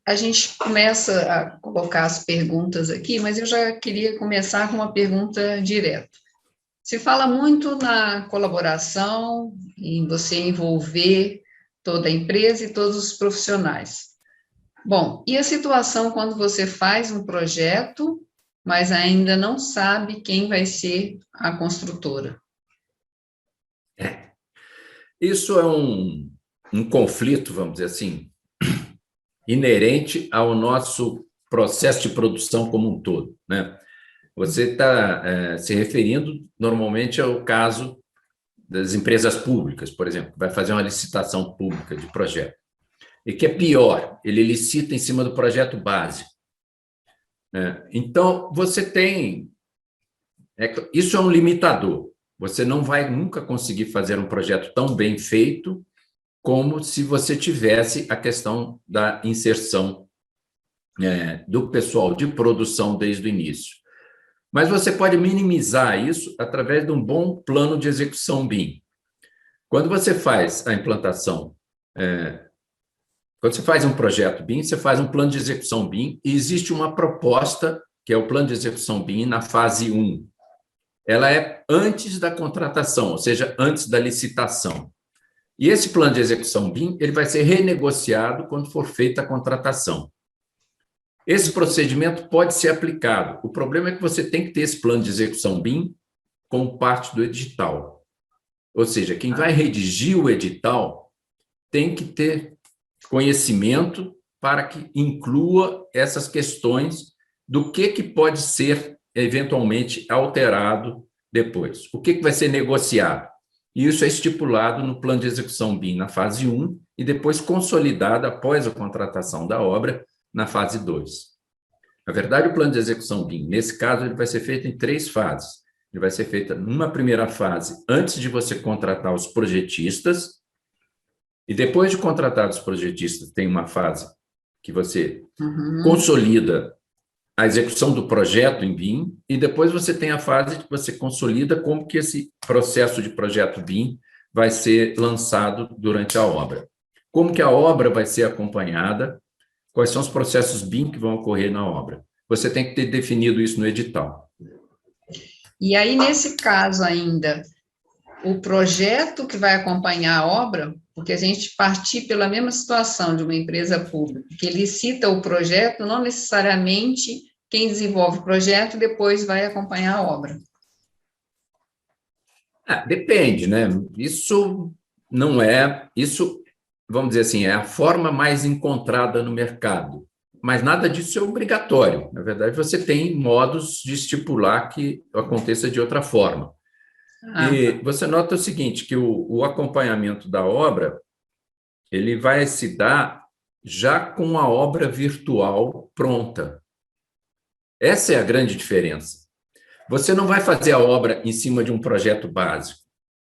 a gente começa a colocar as perguntas aqui, mas eu já queria começar com uma pergunta direta. Se fala muito na colaboração, em você envolver toda a empresa e todos os profissionais. Bom, e a situação quando você faz um projeto, mas ainda não sabe quem vai ser a construtora? Isso é um conflito, vamos dizer assim, inerente ao nosso processo de produção como um todo, né? Você está se referindo normalmente ao caso das empresas públicas, por exemplo, vai fazer uma licitação pública de projeto. E que é pior, ele licita em cima do projeto base. Então, você tem... isso é um limitador. Você não vai nunca conseguir fazer um projeto tão bem feito como se você tivesse a questão da inserção do pessoal de produção desde o início. Mas você pode minimizar isso através de um bom plano de execução BIM. Quando você faz a implantação, quando você faz um projeto BIM, você faz um plano de execução BIM e existe uma proposta que é o plano de execução BIM na fase 1. Ela é antes da contratação, ou seja, antes da licitação. E esse plano de execução BIM ele vai ser renegociado quando for feita a contratação. Esse procedimento pode ser aplicado. O problema é que você tem que ter esse plano de execução BIM como parte do edital. Ou seja, quem vai redigir o edital tem que ter conhecimento para que inclua essas questões do que pode ser eventualmente alterado depois. O que vai ser negociado? E isso é estipulado no plano de execução BIM na fase 1 e depois consolidado após a contratação da obra na fase 2. Na verdade, o plano de execução BIM, nesse caso, ele vai ser feito em 3 fases. Ele vai ser feito numa primeira fase, antes de você contratar os projetistas, e depois de contratar os projetistas, tem uma fase que você consolida a execução do projeto em BIM, e depois você tem a fase que você consolida como que esse processo de projeto BIM vai ser lançado durante a obra. Como que a obra vai ser acompanhada, quais são os processos BIM que vão ocorrer na obra. Você tem que ter definido isso no edital. E aí, nesse caso ainda, o projeto que vai acompanhar a obra, porque a gente partir pela mesma situação de uma empresa pública, que licita o projeto, não necessariamente quem desenvolve o projeto depois vai acompanhar a obra. Depende, né? Isso não é... Isso, vamos dizer assim, é a forma mais encontrada no mercado. Mas nada disso é obrigatório. Na verdade, você tem modos de estipular que aconteça de outra forma. E você nota o seguinte, que o acompanhamento da obra, ele vai se dar já com a obra virtual pronta. Essa é a grande diferença. Você não vai fazer a obra em cima de um projeto básico,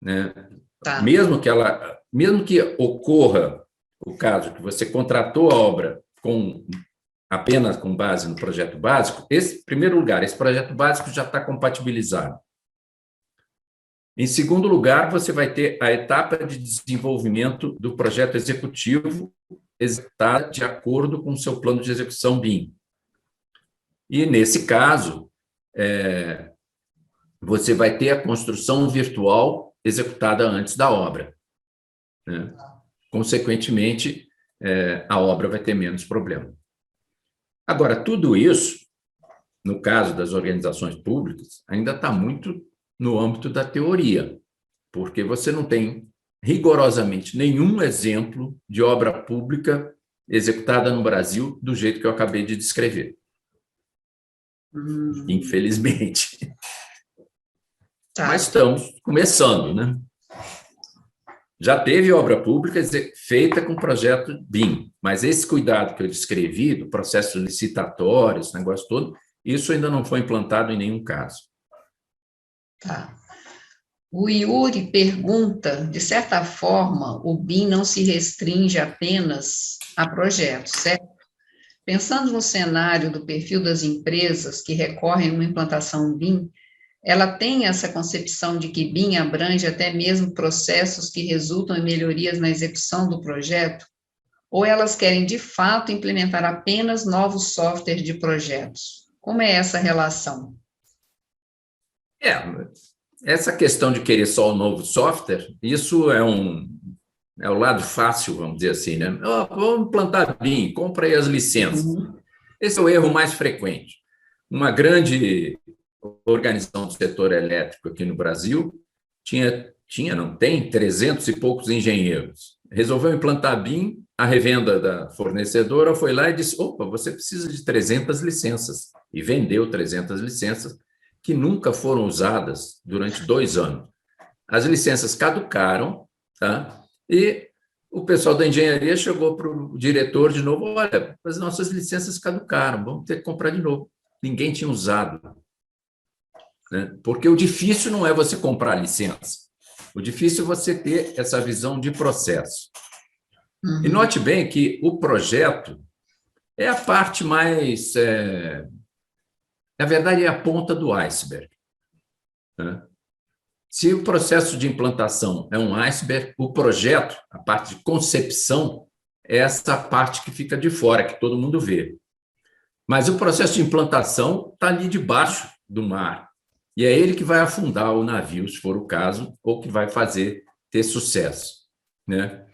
né? Mesmo que ocorra o caso que você contratou a obra apenas com base no projeto básico, em primeiro lugar, esse projeto básico já está compatibilizado. Em segundo lugar, você vai ter a etapa de desenvolvimento do projeto executivo executado de acordo com o seu plano de execução BIM. E, nesse caso, você vai ter a construção virtual executada antes da obra, né? Consequentemente, a obra vai ter menos problema. Agora, tudo isso, no caso das organizações públicas, ainda está muito no âmbito da teoria, porque você não tem rigorosamente nenhum exemplo de obra pública executada no Brasil do jeito que eu acabei de descrever. Infelizmente. Mas estamos começando, né? Já teve obra pública feita com projeto BIM, mas esse cuidado que eu descrevi, do processo licitatório, esse negócio todo, isso ainda não foi implantado em nenhum caso. Tá. O Yuri pergunta, de certa forma, o BIM não se restringe apenas a projetos, certo? Pensando no cenário do perfil das empresas que recorrem a uma implantação BIM, ela tem essa concepção de que BIM abrange até mesmo processos que resultam em melhorias na execução do projeto? Ou elas querem, de fato, implementar apenas novos softwares de projetos? Como é essa relação? Essa questão de querer só o novo software, isso é o lado fácil, vamos dizer assim, né? Vamos implantar BIM, compra aí as licenças. Esse é o erro mais frequente. Uma grande organização do setor elétrico aqui no Brasil não tem 300 e poucos engenheiros. Resolveu implantar BIM, a revenda da fornecedora foi lá e disse, opa, você precisa de 300 licenças. E vendeu 300 licenças que nunca foram usadas durante 2 anos. As licenças caducaram, tá? E o pessoal da engenharia chegou para o diretor de novo, olha, as nossas licenças caducaram, vamos ter que comprar de novo. Ninguém tinha usado, né? Porque o difícil não é você comprar a licença, o difícil é você ter essa visão de processo. E note bem que o projeto é a parte mais... na verdade, é a ponta do iceberg, né? Se o processo de implantação é um iceberg, o projeto, a parte de concepção, é essa parte que fica de fora, que todo mundo vê. Mas o processo de implantação está ali debaixo do mar. E é ele que vai afundar o navio, se for o caso, ou que vai fazer ter sucesso, né?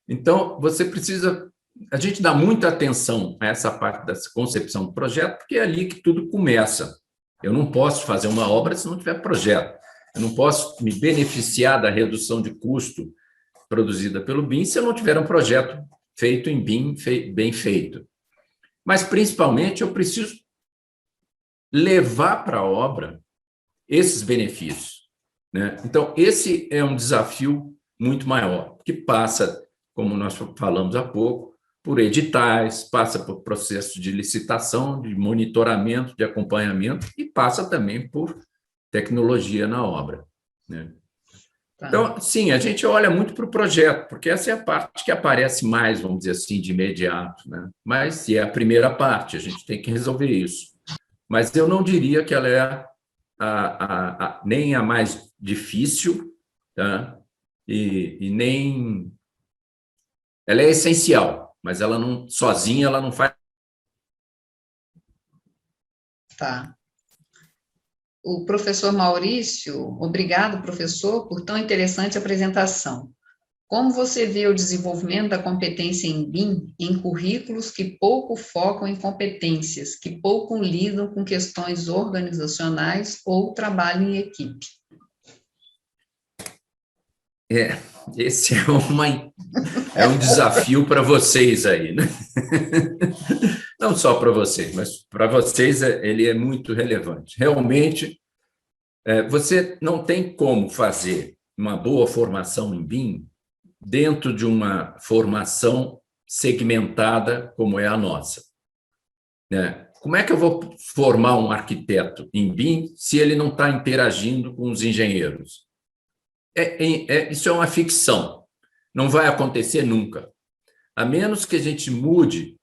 Então, você precisa... A gente dá muita atenção a essa parte da concepção do projeto, porque é ali que tudo começa. Eu não posso fazer uma obra se não tiver projeto. Eu não posso me beneficiar da redução de custo produzida pelo BIM se eu não tiver um projeto feito em BIM, bem feito. Mas, principalmente, eu preciso levar para a obra esses benefícios, né? Então, esse é um desafio muito maior, que passa, como nós falamos há pouco, por editais, passa por processo de licitação, de monitoramento, de acompanhamento, e passa também por tecnologia na obra, né? Então, sim, a gente olha muito para o projeto, porque essa é a parte que aparece mais, vamos dizer assim, de imediato, né? Mas se é a primeira parte, a gente tem que resolver isso. Mas eu não diria que ela é nem a mais difícil, tá? E nem... Ela é essencial, mas ela não, sozinha ela não faz. Tá. O professor Maurício, obrigado, professor, por tão interessante apresentação. Como você vê o desenvolvimento da competência em BIM em currículos que pouco focam em competências, que pouco lidam com questões organizacionais ou trabalho em equipe? Esse é um desafio para vocês aí, né? Não só para vocês, mas para vocês ele é muito relevante. Realmente, você não tem como fazer uma boa formação em BIM dentro de uma formação segmentada como é a nossa, né? Como é que eu vou formar um arquiteto em BIM se ele não está interagindo com os engenheiros? Isso é uma ficção, não vai acontecer nunca, a menos que a gente mude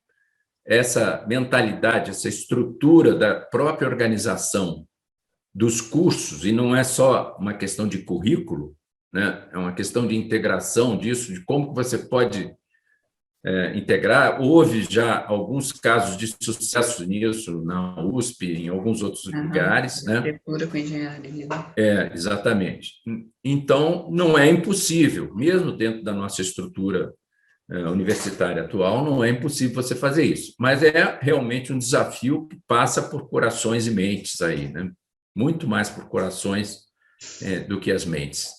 essa mentalidade, essa estrutura da própria organização dos cursos, e não é só uma questão de currículo, né? É uma questão de integração disso, de como você pode integrar. Houve já alguns casos de sucesso nisso na USP, em alguns outros lugares, né? Arquitetura com engenharia. Exatamente. Então, não é impossível, mesmo dentro da nossa estrutura universitária atual, não é impossível você fazer isso, mas é realmente um desafio que passa por corações e mentes aí, né? Muito mais por corações do que as mentes.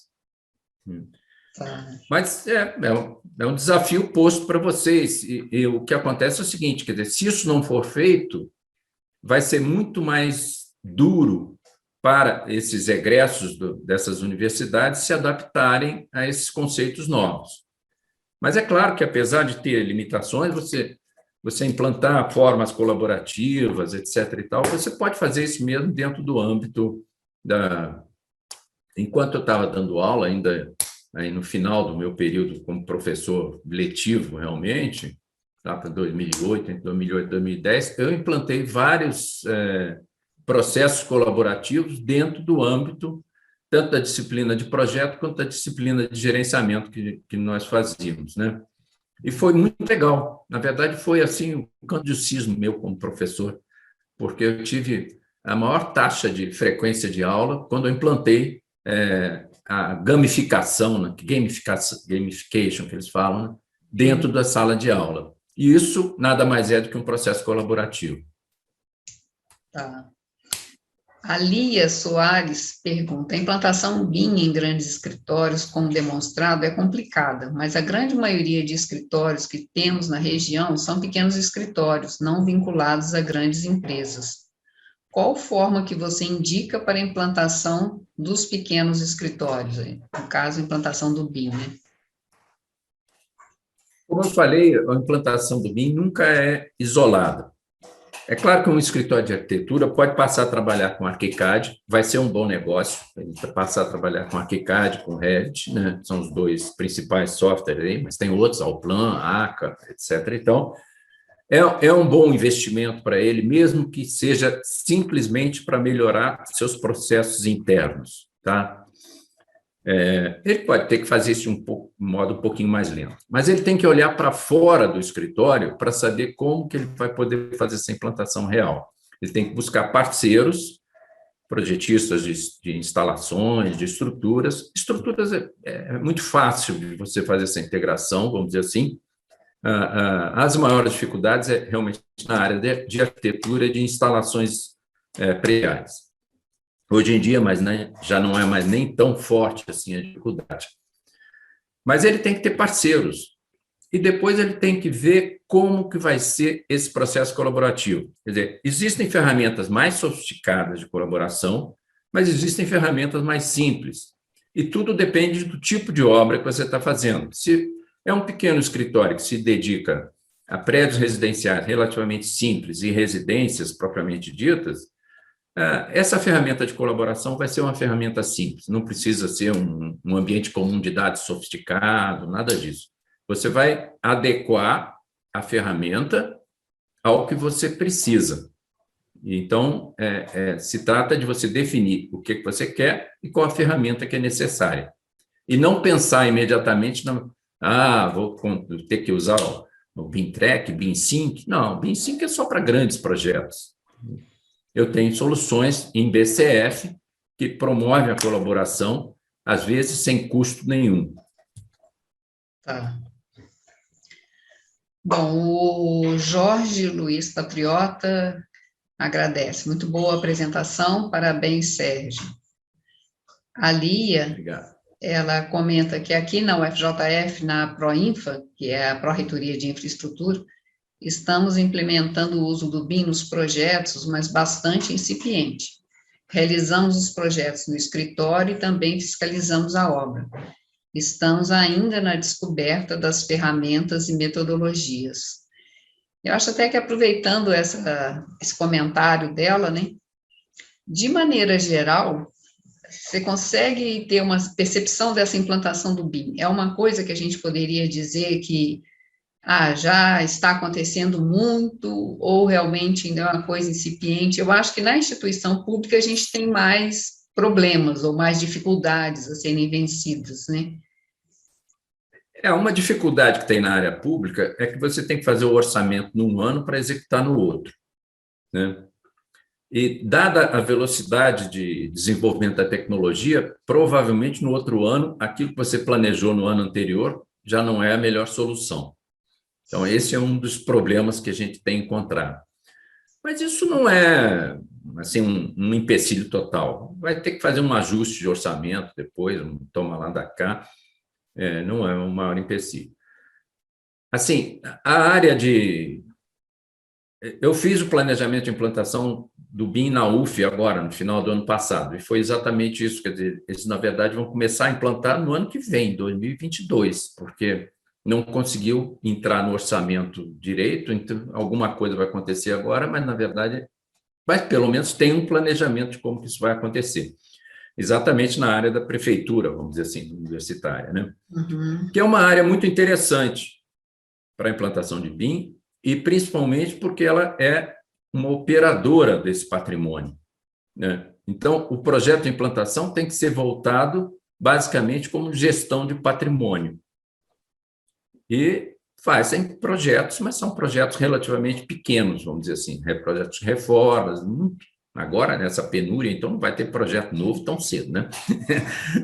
Mas é um desafio posto para vocês, e o que acontece é o seguinte, quer dizer, se isso não for feito, vai ser muito mais duro para esses egressos dessas universidades se adaptarem a esses conceitos novos. Mas é claro que, apesar de ter limitações, você implantar formas colaborativas, etc. e tal, você pode fazer isso mesmo dentro do âmbito da... Enquanto eu estava dando aula, ainda aí no final do meu período como professor letivo, realmente, lá para 2008, entre 2008 e 2010, eu implantei vários processos colaborativos dentro do âmbito tanto da disciplina de projeto quanto da disciplina de gerenciamento que nós fazíamos, né? E foi muito legal. Na verdade, foi assim um candicismo meu como professor, porque eu tive a maior taxa de frequência de aula quando eu implantei a gamificação, né? Gamification, que eles falam, né? Dentro da sala de aula. E isso nada mais é do que um processo colaborativo. Tá. A Lia Soares pergunta: a implantação BIM em grandes escritórios, como demonstrado, é complicada, mas a grande maioria de escritórios que temos na região são pequenos escritórios, não vinculados a grandes empresas. Qual forma que você indica para a implantação dos pequenos escritórios? No caso, a implantação do BIM, né? Como eu falei, a implantação do BIM nunca é isolada. É claro que um escritório de arquitetura pode passar a trabalhar com ArchiCAD, vai ser um bom negócio, ele passar a trabalhar com ArchiCAD, com Revit, né? São os dois principais softwares aí, mas tem outros, Allplan, ACA, etc. Então, é um bom investimento para ele, mesmo que seja simplesmente para melhorar seus processos internos, tá? Ele pode ter que fazer isso de modo um pouquinho mais lento, mas ele tem que olhar para fora do escritório para saber como que ele vai poder fazer essa implantação real. Ele tem que buscar parceiros, projetistas de instalações, de estruturas. Estruturas é muito fácil de você fazer essa integração, vamos dizer assim. As maiores dificuldades é realmente na área de arquitetura e de instalações prediais. Hoje em dia, mas já não é mais nem tão forte assim a dificuldade. Mas ele tem que ter parceiros. E depois ele tem que ver como que vai ser esse processo colaborativo. Quer dizer, existem ferramentas mais sofisticadas de colaboração, mas existem ferramentas mais simples. E tudo depende do tipo de obra que você está fazendo. Se é um pequeno escritório que se dedica a prédios residenciais relativamente simples e residências propriamente ditas, essa ferramenta de colaboração vai ser uma ferramenta simples, não precisa ser um ambiente comum de dados sofisticado, nada disso. Você vai adequar a ferramenta ao que você precisa. Então, se trata de você definir o que você quer e qual a ferramenta que é necessária. E não pensar imediatamente, vou ter que usar o BIMTrack, BIMSync. Não, o BIMSync é só para grandes projetos. Eu tenho soluções em BCF que promovem a colaboração, às vezes sem custo nenhum. Tá. Bom, o Jorge Luiz Patriota agradece. Muito boa apresentação, parabéns, Sérgio. A Lia, Obrigado. Ela comenta que aqui na UFJF, na PROINFA, que é a Pró-Reitoria de Infraestrutura, estamos implementando o uso do BIM nos projetos, mas bastante incipiente. Realizamos os projetos no escritório e também fiscalizamos a obra. Estamos ainda na descoberta das ferramentas e metodologias. Eu acho até que, aproveitando esse comentário dela, né, de maneira geral, você consegue ter uma percepção dessa implantação do BIM? É uma coisa que a gente poderia dizer que já está acontecendo muito, ou realmente ainda é uma coisa incipiente? Eu acho que na instituição pública a gente tem mais problemas ou mais dificuldades a serem vencidas, né? Uma dificuldade que tem na área pública é que você tem que fazer o orçamento num ano para executar no outro, né? E, dada a velocidade de desenvolvimento da tecnologia, provavelmente no outro ano, aquilo que você planejou no ano anterior já não é a melhor solução. Então, esse é um dos problemas que a gente tem encontrado. Mas isso não é assim, um empecilho total. Vai ter que fazer um ajuste de orçamento depois, toma lá da cá, não é um maior empecilho. Assim, a área de... Eu fiz o planejamento de implantação do BIM na UF agora, no final do ano passado, e foi exatamente isso. Quer dizer, eles, na verdade, vão começar a implantar no ano que vem, 2022, porque não conseguiu entrar no orçamento direito, então alguma coisa vai acontecer agora, mas, na verdade, pelo menos tem um planejamento de como que isso vai acontecer. Exatamente na área da prefeitura, vamos dizer assim, universitária, né? Uhum. Que é uma área muito interessante para a implantação de BIM, e principalmente porque ela é uma operadora desse patrimônio, né? Então, o projeto de implantação tem que ser voltado basicamente como gestão de patrimônio. E fazem projetos, mas são projetos relativamente pequenos, vamos dizer assim, projetos de reformas. Agora, nessa penúria, então, não vai ter projeto novo tão cedo, né?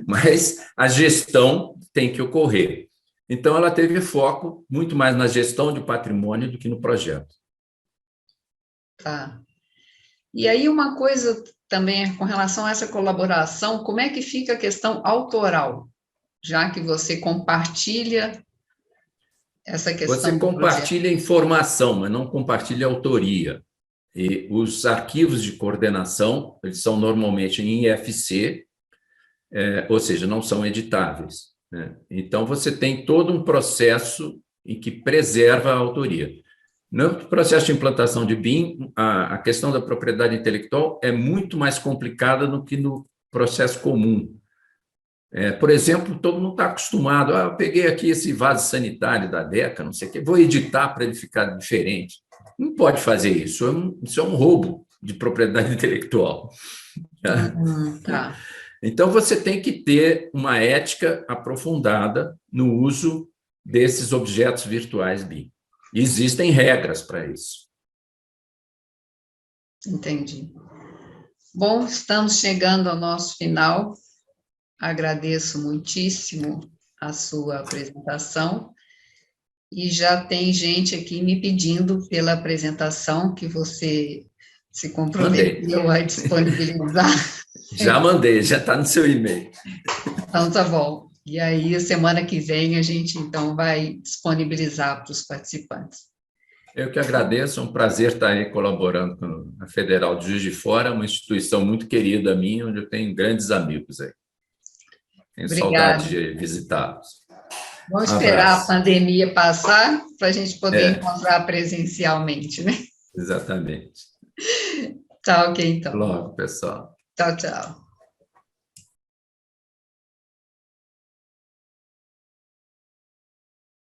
Mas a gestão tem que ocorrer. Então, ela teve foco muito mais na gestão de patrimônio do que no projeto. Tá. E aí, uma coisa também com relação a essa colaboração, como é que fica a questão autoral? Já que você compartilha essa questão Você compartilha informação, mas não compartilha autoria. E os arquivos de coordenação, eles são normalmente em IFC, ou seja, não são editáveis, né? Então, você tem todo um processo em que preserva a autoria. No processo de implantação de BIM, a questão da propriedade intelectual é muito mais complicada do que no processo comum. Por exemplo, todo mundo está acostumado, eu peguei aqui esse vaso sanitário da Deca, não sei o quê, vou editar para ele ficar diferente. Não pode fazer isso, isso é um roubo de propriedade intelectual. Tá. Então, você tem que ter uma ética aprofundada no uso desses objetos virtuais BIM. E existem regras para isso. Entendi. Bom, estamos chegando ao nosso final. Agradeço muitíssimo a sua apresentação. E já tem gente aqui me pedindo pela apresentação que você se comprometeu a disponibilizar. Já mandei, já está no seu e-mail. Então, tá bom. E aí, semana que vem, a gente, então, vai disponibilizar para os participantes. Eu que agradeço, é um prazer estar aí colaborando com a Federal de Juiz de Fora, uma instituição muito querida minha, onde eu tenho grandes amigos aí. Tenho saudade de visitá-los. Vamos esperar a pandemia passar para a gente poder encontrar presencialmente, né? Exatamente. Tá, ok, então. Logo, pessoal. Tchau, tchau.